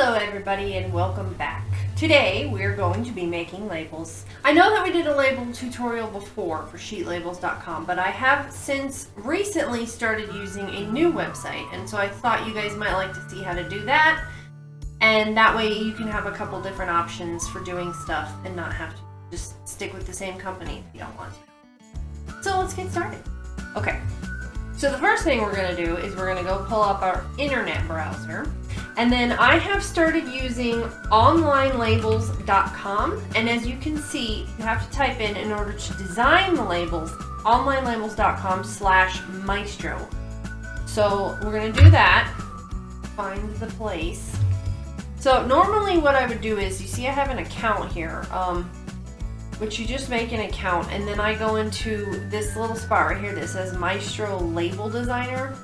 Hello everybody and welcome back. Today we're going to be making labels. I know that we did a label tutorial before for sheetlabels.com, but I have since recently started using a new website, and so I thought you guys might like to see how to do that, and that way you can have a couple different options for doing stuff and not have to just stick with the same company if you don't want to. So let's get started. Okay, so the first thing we're going to do is we're going to go pull up our internet browser. And then I have started using onlinelabels.com, and as you can see, you have to type in order to design the labels, onlinelabels.com/maestro. So we're going to do that, find the place. So normally what I would do is, you see I have an account here, which you just make an account, and then I go into this little spot right here that says Maestro Label Designer.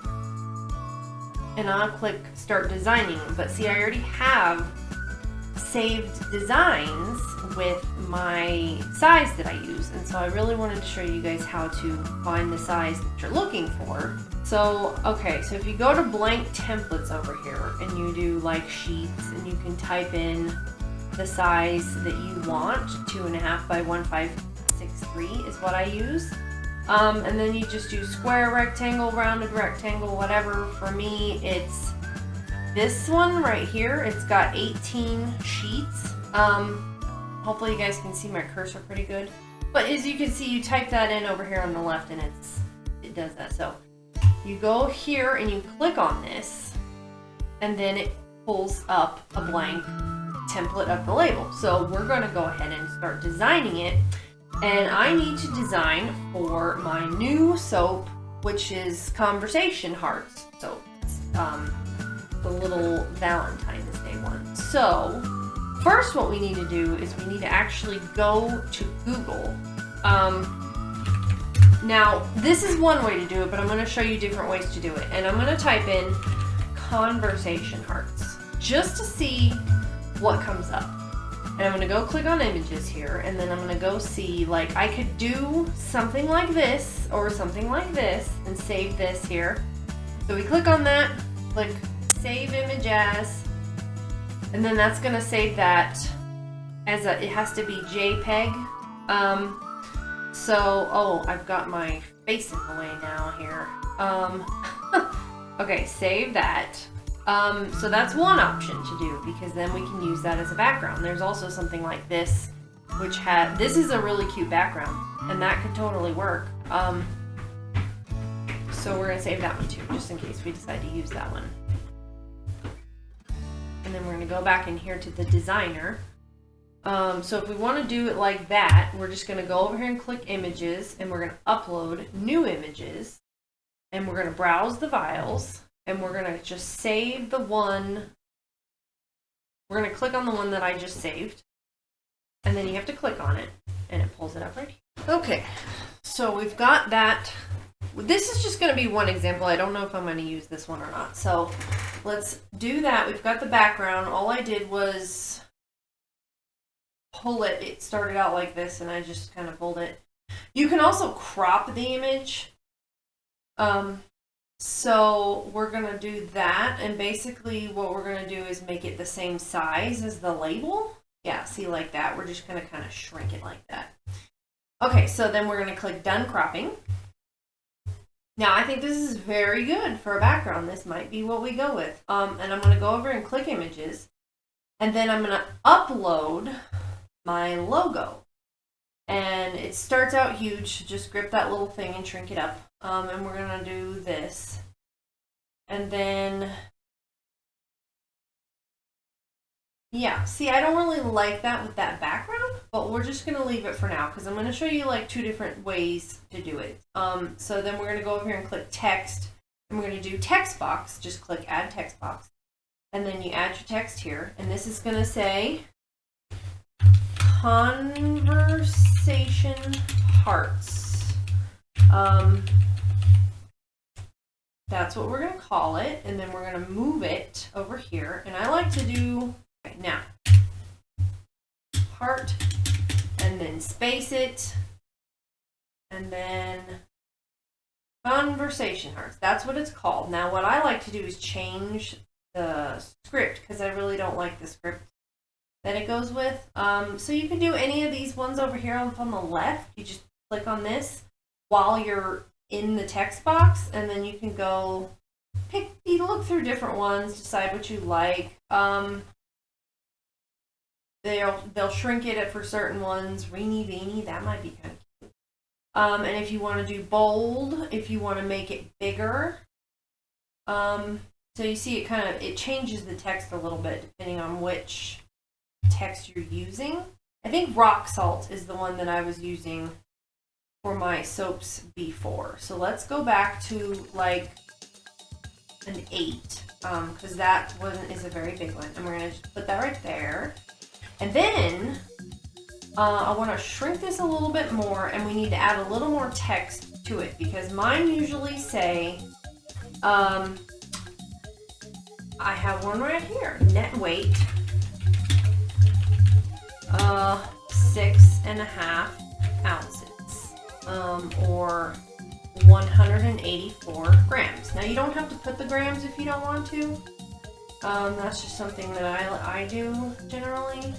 And I'll click start designing, but see I already have saved designs with my size that I use, and so I really wanted to show you guys how to find the size that you're looking for. So okay, so if you go to blank templates over here and you do like sheets, and you can type in the size that you want, 2.5 by 1.563 is what I use. And then you just do square, rectangle, rounded rectangle, whatever. For me, it's this one right here. It's got 18 sheets. Hopefully you guys can see my cursor pretty good. But as you can see, you type that in over here on the left and it does that. So you go here and you click on this, and then it pulls up a blank template of the label. So we're going to go ahead and start designing it. And I need to design for my new soap, which is Conversation Hearts soap. The little Valentine's Day one. So first what we need to do is we need to actually go to Google. Now this is one way to do it, but I'm going to show you different ways to do it. And I'm going to type in Conversation Hearts just to see what comes up. And I'm going to go click on images here, and then I'm going to go see, like, I could do something like this or something like this and save this here. So we click on that, click save image as, and then that's going to save that as a, it has to be JPEG. Oh, I've got my face in the way now here. Okay, save that. So that's one option to do, because then we can use that as a background. There's also something like this, which this is a really cute background, and that could totally work. So we're going to save that one too, just in case we decide to use that one. And then we're going to go back in here to the designer. So if we want to do it like that, we're just going to go over here and click images, and we're going to upload new images, and we're going to browse the files. And we're going to just save the one. We're going to click on the one that I just saved. And then you have to click on it. And it pulls it up right here. Okay. So we've got that. This is just going to be one example. I don't know if I'm going to use this one or not. So let's do that. We've got the background. All I did was pull it. It started out like this, and I just kind of pulled it. You can also crop the image. So we're going to do that, and basically what we're going to do is make it the same size as the label. Yeah, see, like that. We're just going to kind of shrink it like that. Okay, so then we're going to click Done Cropping. Now, I think this is very good for a background. This might be what we go with. And I'm going to go over and click Images, and then I'm going to upload my logo. And it starts out huge. Just grip that little thing and shrink it up. And we're going to do this. And then, yeah, see, I don't really like that with that background, but we're just going to leave it for now, because I'm going to show you like 2 different ways to do it. So then we're going to go over here and click Text, and we're going to do Text Box. Just click Add Text Box. And then you add your text here, and this is going to say Conversation Hearts. That's what we're going to call it, and then we're going to move it over here. And I like to do, okay, now, heart, and then space it, and then Conversation Hearts. That's what it's called. Now, what I like to do is change the script because I really don't like the script that it goes with. So you can do any of these ones over here on the left. You just click on this while you're in the text box, and then you can go look through different ones, decide what you like. They'll shrink it for certain ones. Reeny veeny, that might be kind of cute. And if you want to do bold, if you want to make it bigger, so you see it changes the text a little bit depending on which text you're using. I think rock salt is the one that I was using for my soaps before. So let's go back to like an 8, because that one is a very big one, and we're gonna just put that right there. And then I want to shrink this a little bit more, and we need to add a little more text to it because mine usually say, I have one right here, net weight, 6.5 ounces, or 184 grams. Now you don't have to put the grams if you don't want to. That's just something that I do generally.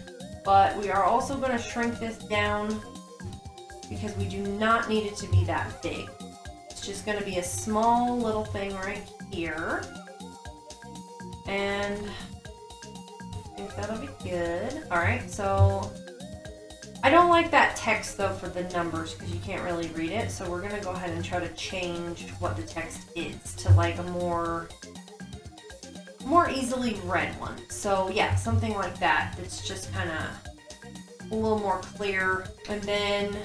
But we are also going to shrink this down because we do not need it to be that big. It's just going to be a small little thing right here. And I think that'll be good. Alright, so I don't like that text though for the numbers because you can't really read it. So we're going to go ahead and try to change what the text is to like a more easily read one. So yeah, something like that. It's just kind of a little more clear. And then,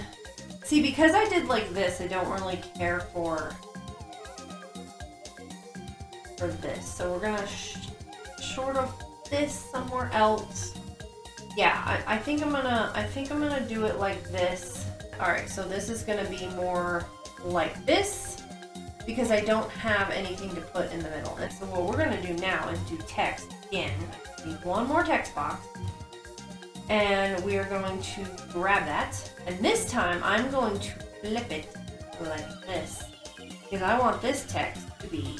see, because I did like this, I don't really care for this. So we're gonna short of this somewhere else. Yeah, I think I'm gonna do it like this. All right, so this is gonna be more like this, because I don't have anything to put in the middle. And so what we're going to do now is do text again. Need one more text box. And we are going to grab that. And this time I'm going to flip it like this, because I want this text to be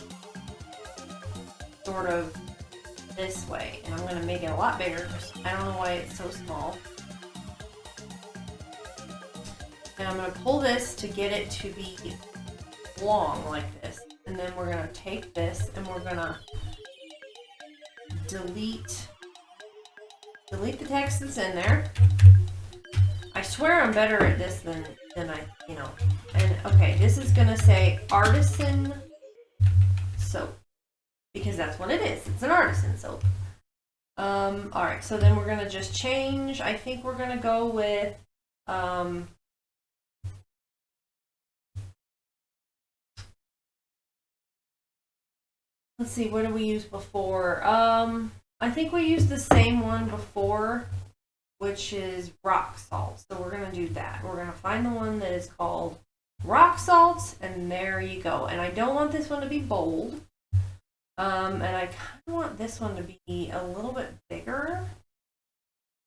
sort of this way. And I'm going to make it a lot bigger because I don't know why it's so small. And I'm going to pull this to get it to be long like this, and then we're gonna take this and we're gonna delete the text that's in there. I swear I'm better at this than I, and okay, this is gonna say artisan soap because that's what it is. It's an artisan soap. Alright, so then we're gonna just change. I think we're gonna go with let's see, what did we use before? I think we used the same one before, which is rock salt. So we're going to do that. We're going to find the one that is called rock salt, and there you go. And I don't want this one to be bold. And I kind of want this one to be a little bit bigger.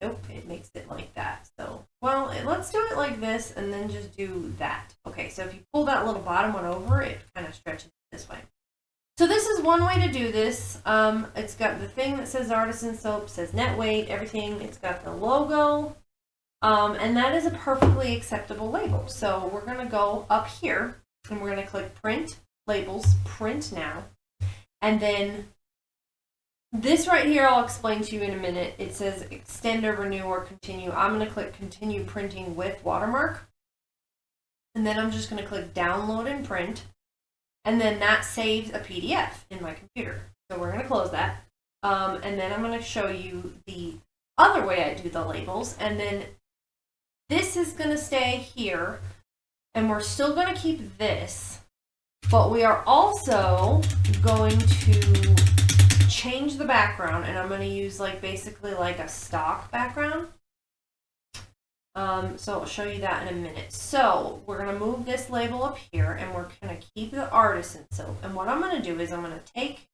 Nope, it makes it like that. So, well, let's do it like this and then just do that. Okay, so if you pull that little bottom one over, it kind of stretches this way. So this is one way to do this. It's got the thing that says artisan soap, says net weight, everything. It's got the logo, and that is a perfectly acceptable label. So we're going to go up here, and we're going to click Print Labels, Print Now. And then this right here I'll explain to you in a minute. It says Extend or Renew or Continue. I'm going to click Continue Printing with Watermark. And then I'm just going to click Download and Print. And then that saves a PDF in my computer. So we're going to close that. And then I'm going to show you the other way I do the labels. And then this is going to stay here. And we're still going to keep this. But we are also going to change the background. And I'm going to use basically like a stock background. So I'll show you that in a minute. So we're going to move this label up here, and we're going to keep the artisan soap. And what I'm going to do is I'm going to take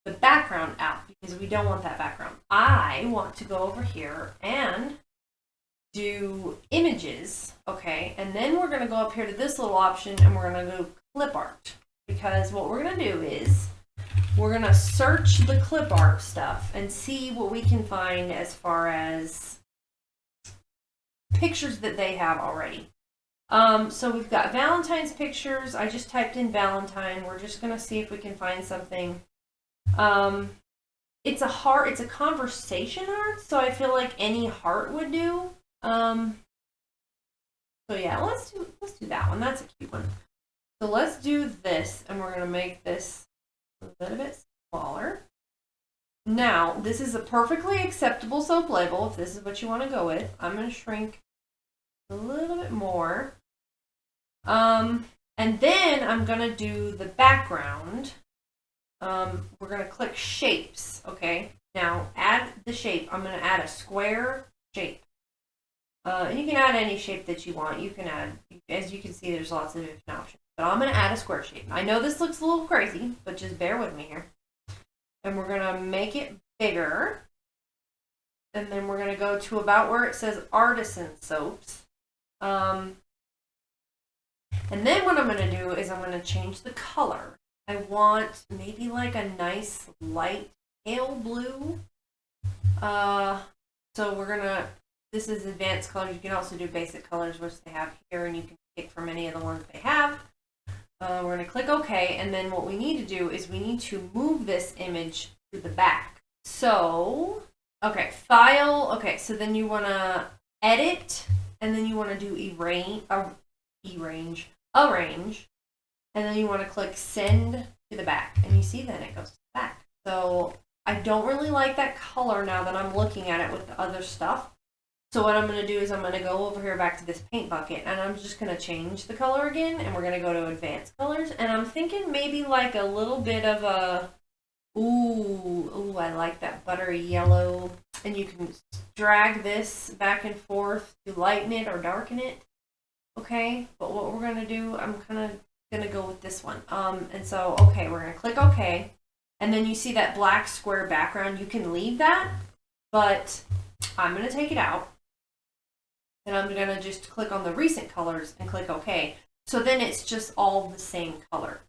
the background out because we don't want that background. I want to go over here and do images, okay? And then we're going to go up here to this little option, and we're going to do clip art, because what we're going to do is we're gonna search the clip art stuff and see what we can find as far as pictures that they have already. So we've got Valentine's pictures. I just typed in Valentine. We're just gonna see if we can find something. It's a conversation heart, so I feel like any heart would do. So yeah, let's do that one. That's a cute one. So let's do this, and we're gonna make this a little bit smaller. Now, this is a perfectly acceptable soap label if this is what you want to go with. I'm gonna shrink a little bit more. And then I'm gonna do the background. We're gonna click shapes, okay? Now add the shape. I'm gonna add a square shape. And you can add any shape that you want. You can add, as you can see, there's lots of different options. But I'm gonna add a square shape. I know this looks a little crazy, but just bear with me here. And we're gonna make it bigger. And then we're gonna go to about where it says artisan soaps. And then what I'm going to do is I'm going to change the color. I want maybe like a nice light pale blue. So we're going to, this is advanced colors. You can also do basic colors, which they have here, and you can pick from any of the ones they have. We're going to click OK, and then what we need to do is we need to move this image to the back. So, okay, file, okay, so then you want to edit, and then you want to do arrange, and then you want to click send to the back, and you see then it goes to the back. So I don't really like that color now that I'm looking at it with the other stuff. So what I'm going to do is I'm going to go over here back to this paint bucket, and I'm just going to change the color again, and we're going to go to advanced colors, and I'm thinking maybe like a little bit of a, ooh, I like that buttery yellow, and you can drag this back and forth to lighten it or darken it. Okay, but what we're gonna do, I'm kind of gonna go with this one. And so, okay, we're gonna click OK, and then you see that black square background. You can leave that, but I'm gonna take it out, and I'm gonna just click on the recent colors and click OK. So then it's just all the same color.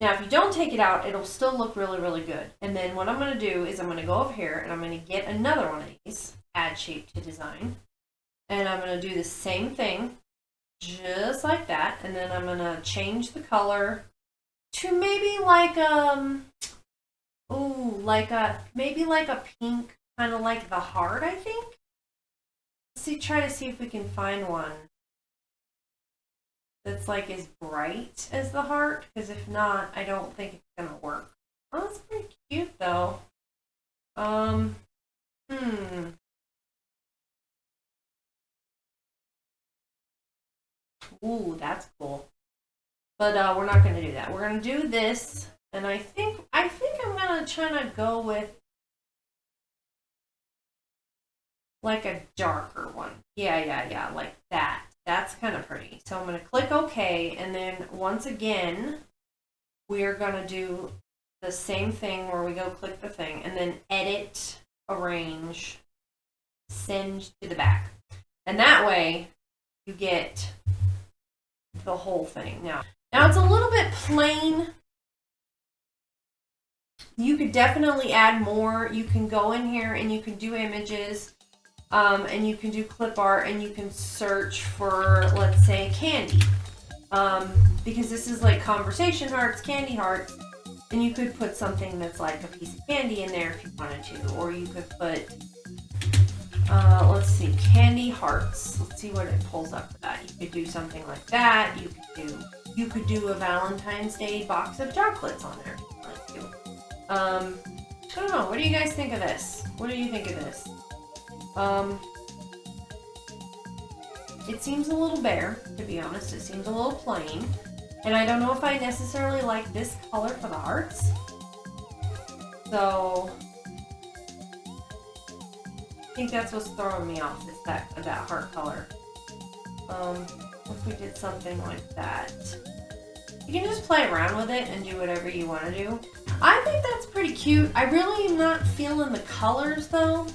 Now, if you don't take it out, it'll still look really, really good. And then what I'm gonna do is I'm gonna go over here, and I'm gonna get another one of these, add shape to design, and I'm gonna do the same thing. Just like that, and then I'm gonna change the color to maybe like maybe like a pink, kind of like the heart, I think. Let's try to see if we can find one that's like as bright as the heart, because if not, I don't think it's gonna work. Oh, that's pretty cute though. Ooh, that's cool. But we're not going to do that. We're going to do this, and I think I'm going to try to go with like a darker one. Yeah, like that. That's kind of pretty. So I'm going to click OK, and then once again, we're going to do the same thing where we go click the thing, and then edit, arrange, send to the back. And that way, you get the whole thing. Now it's a little bit plain. You could definitely add more. You can go in here and you can do images, and you can do clip art, and you can search for, let's say, candy, because this is like conversation hearts, candy hearts, and you could put something that's like a piece of candy in there if you wanted to, or you could put let's see, candy hearts. Let's see what it pulls up for that. You could do something like that. You could do a Valentine's Day box of chocolates on there. I don't know. What do you guys think of this? What do you think of this? It seems a little bare, to be honest. It seems a little plain, and I don't know if I necessarily like this color for the hearts. So I think that's what's throwing me off, is that heart color. What if we did something like that? You can just play around with it and do whatever you want to do. I think that's pretty cute. I really am not feeling the colors though.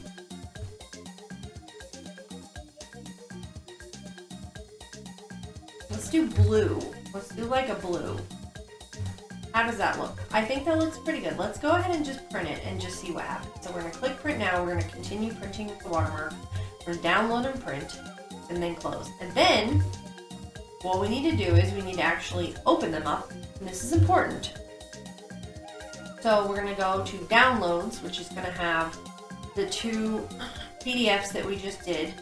Let's do blue. Let's do like a blue. How does that look? I think that looks pretty good. Let's go ahead and just print it and just see what happens. So we're gonna click print now. We're gonna continue printing with the watermark. We're gonna download and print, and then close. And then what we need to do is we need to actually open them up, and this is important. So we're gonna go to downloads, which is gonna have the 2 PDFs that we just did.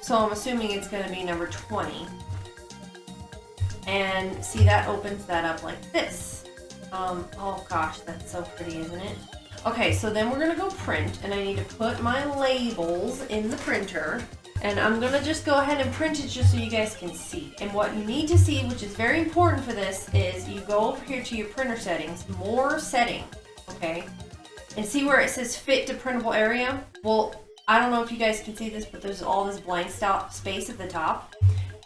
So I'm assuming it's gonna be number 20. And see, that opens that up like this. Oh gosh, that's so pretty, isn't it? Okay, so then we're gonna go print, and I need to put my labels in the printer. And I'm gonna just go ahead and print it just so you guys can see. And what you need to see, which is very important for this, is you go over here to your printer settings, more settings, okay? And see where it says fit to printable area? Well, I don't know if you guys can see this, but there's all this blank space at the top.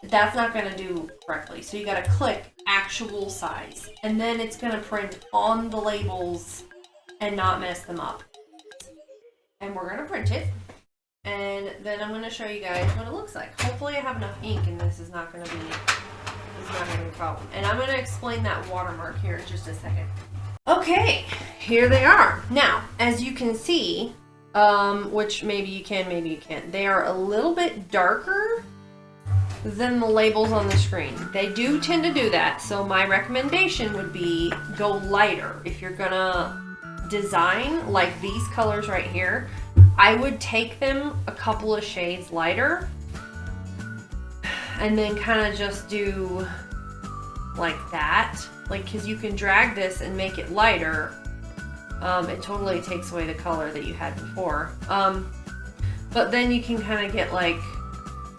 That's not gonna do correctly. So you gotta click actual size. And then it's gonna print on the labels and not mess them up. And we're gonna print it. And then I'm gonna show you guys what it looks like. Hopefully I have enough ink and this is not gonna be a problem. And I'm gonna explain that watermark here in just a second. Okay, here they are. Now, as you can see, which maybe you can, maybe you can't, they are a little bit darker than the labels on the screen. They do tend to do that, so my recommendation would be go lighter. If you're gonna design like these colors right here, I would take them a couple of shades lighter and then kind of just do like that, like, because you can drag this and make it lighter. It totally takes away the color that you had before, but then you can kind of get like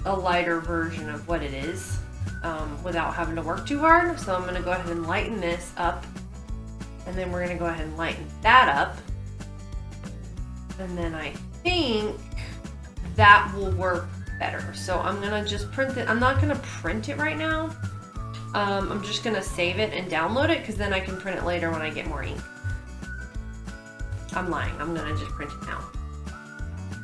a lighter version of what it is without having to work too hard. So I'm going to go ahead and lighten this up, and then we're going to go ahead and lighten that up, and then I think that will work better. So I'm going to just print it. I'm not going to print it right now. I'm just going to save it and download it, because then I can print it later when I get more ink. I'm lying. I'm going to just print it now.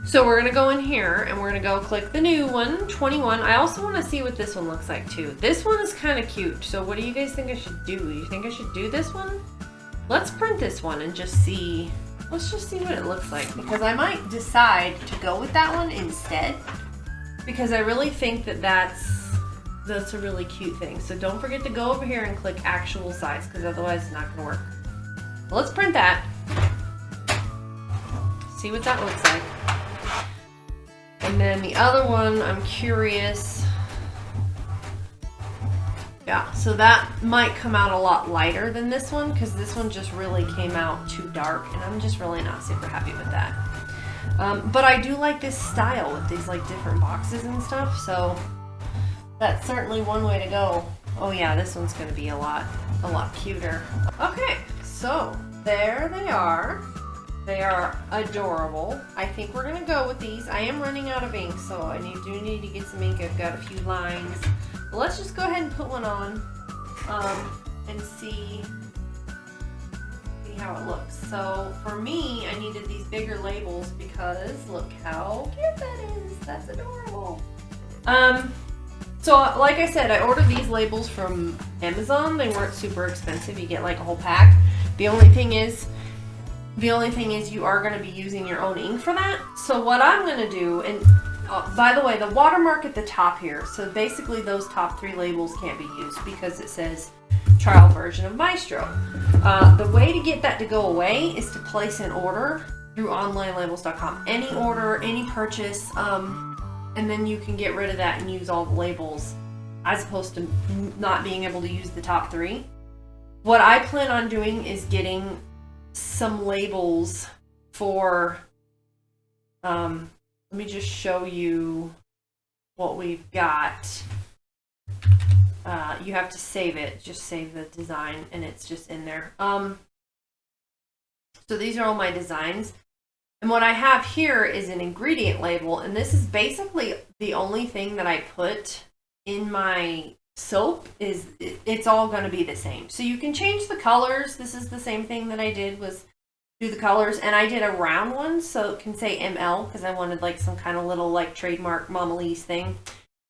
So we're going to go in here and we're going to go click the new one, 21. I also want to see what this one looks like too. This one is kind of cute. So what do you guys think I should do? You think I should do this one? Let's print this one and just see. Let's just see what it looks like, because I might decide to go with that one instead, because I really think that that's a really cute thing. So don't forget to go over here and click actual size, because otherwise it's not going to work. Well, let's print that. See what that looks like. And then the other one, I'm curious. Yeah, so that might come out a lot lighter than this one, because this one just really came out too dark, and I'm just really not super happy with that. But I do like this style with these like different boxes and stuff, so that's certainly one way to go. Oh yeah, this one's going to be a lot cuter. Okay, so there they are. They are adorable. I think we're gonna go with these. I am running out of ink, so I do need to get some ink. I've got a few lines. But let's just go ahead and put one on and see how it looks. So for me, I needed these bigger labels because look how cute that is. That's adorable. So like I said, I ordered these labels from Amazon. They weren't super expensive. You get like a whole pack. The only thing is you are going to be using your own ink for that. So what I'm going to do, and by the way, the watermark at the top here, so basically those top 3 labels can't be used because it says trial version of Maestro. The way to get that to go away is to place an order through onlinelabels.com. Any order, any purchase, and then you can get rid of that and use all the labels as opposed to not being able to use the top 3. What I plan on doing is getting some labels for, let me just show you what we've got. You have to save it, just save the design, and it's just in there. So these are all my designs. And what I have here is an ingredient label, and this is basically the only thing that I put in my soap. It's all going to be the same. So you can change the colors. This is the same thing that I did, was do the colors, and I did a round one so it can say ML because I wanted like some kind of little like trademark Mama Lee's thing.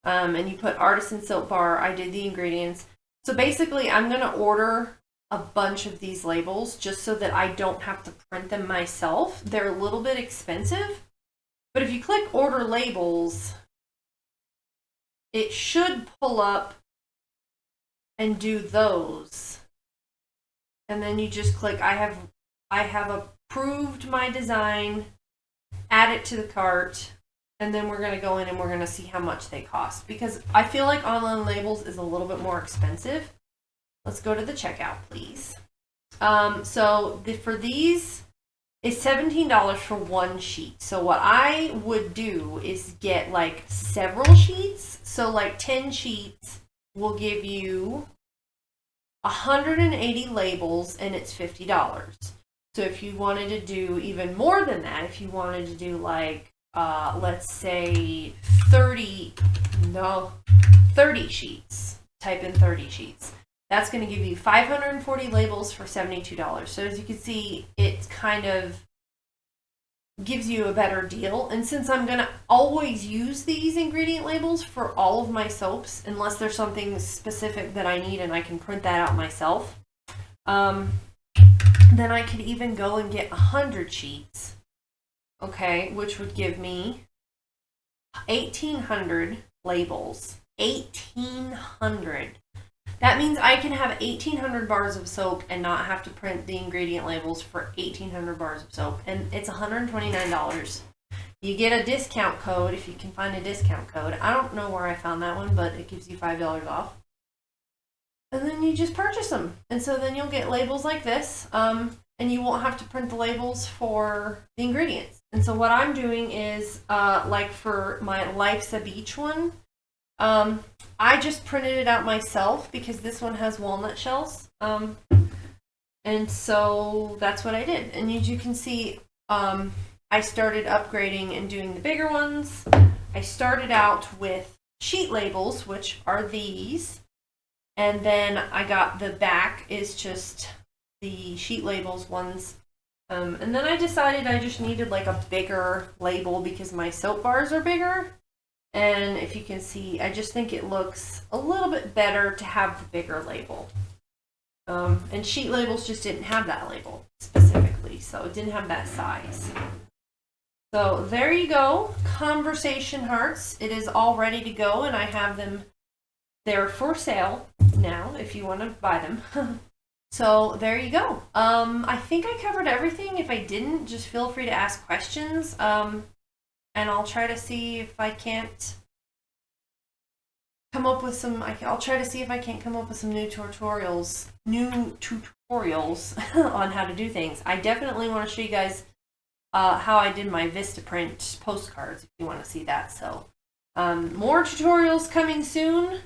And you put Artisan Soap Bar. I did the ingredients. So basically I'm going to order a bunch of these labels just so that I don't have to print them myself. They're a little bit expensive, but if you click order labels, it should pull up and do those. And then you just click, I have approved my design, add it to the cart, and then we're going to go in and we're going to see how much they cost, because I feel like online labels is a little bit more expensive. Let's go to the checkout, please. For these, it's $17 for one sheet. So what I would do is get like several sheets. So like 10 sheets will give you 180 labels, and it's $50. So if you wanted to do even more than that, if you wanted to do like, let's say 30 sheets, type in 30 sheets. That's going to give you 540 labels for $72. So as you can see, it kind of gives you a better deal. And since I'm going to always use these ingredient labels for all of my soaps, unless there's something specific that I need and I can print that out myself, then I could even go and get 100 sheets, okay, which would give me 1,800 labels. 1,800. That means I can have 1,800 bars of soap and not have to print the ingredient labels for 1,800 bars of soap. And it's $129. You get a discount code if you can find a discount code. I don't know where I found that one, but it gives you $5 off. And then you just purchase them. And so then you'll get labels like this. And you won't have to print the labels for the ingredients. And so what I'm doing is, like for my Life's a Beach one, I just printed it out myself because this one has walnut shells. And so that's what I did. And as you can see, I started upgrading and doing the bigger ones. I started out with sheet labels, which are these. And then I got the back is just the sheet labels ones. And then I decided I just needed like a bigger label because my soap bars are bigger. And if you can see, I just think it looks a little bit better to have the bigger label. And sheet labels just didn't have that label specifically, so it didn't have that size. So there you go, Conversation Hearts. It is all ready to go, and I have them there for sale now if you want to buy them. So there you go. I think I covered everything. If I didn't, just feel free to ask questions. And I'll try to see if I can't come up with some. I'll try to see if I can't come up with some new tutorials on how to do things. I definitely want to show you guys how I did my Vistaprint postcards if you want to see that. So more tutorials coming soon.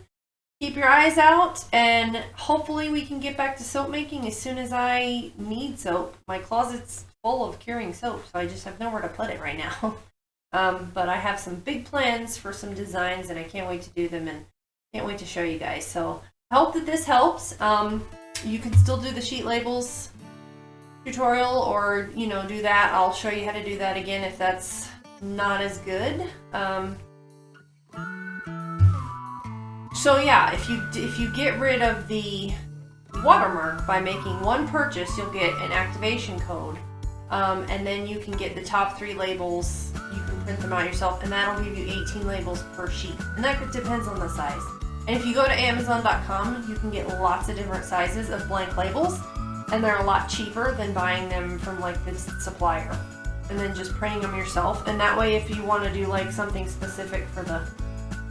Keep your eyes out, and hopefully we can get back to soap making as soon as I need soap. My closet's full of curing soap, so I just have nowhere to put it right now. But I have some big plans for some designs, and I can't wait to do them and can't wait to show you guys. So I hope that this helps. You can still do the sheet labels tutorial, or do that. I'll show you how to do that again if that's not as good. So yeah, if you get rid of the watermark by making one purchase, you'll get an activation code. And then you can get the top 3 labels. You can print them out yourself, and that'll give you 18 labels per sheet. And that depends on the size. And if you go to Amazon.com, you can get lots of different sizes of blank labels, and they're a lot cheaper than buying them from like the supplier. And then just printing them yourself. And that way, if you want to do like something specific for the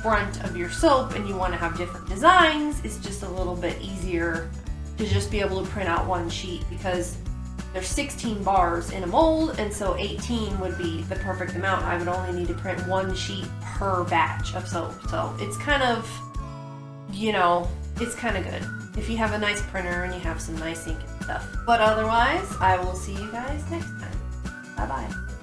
front of your soap and you want to have different designs, it's just a little bit easier to just be able to print out one sheet, because there's 16 bars in a mold, and so 18 would be the perfect amount. I would only need to print one sheet per batch of soap. So it's kind of, it's kind of good if you have a nice printer and you have some nice ink and stuff. But otherwise, I will see you guys next time. Bye-bye.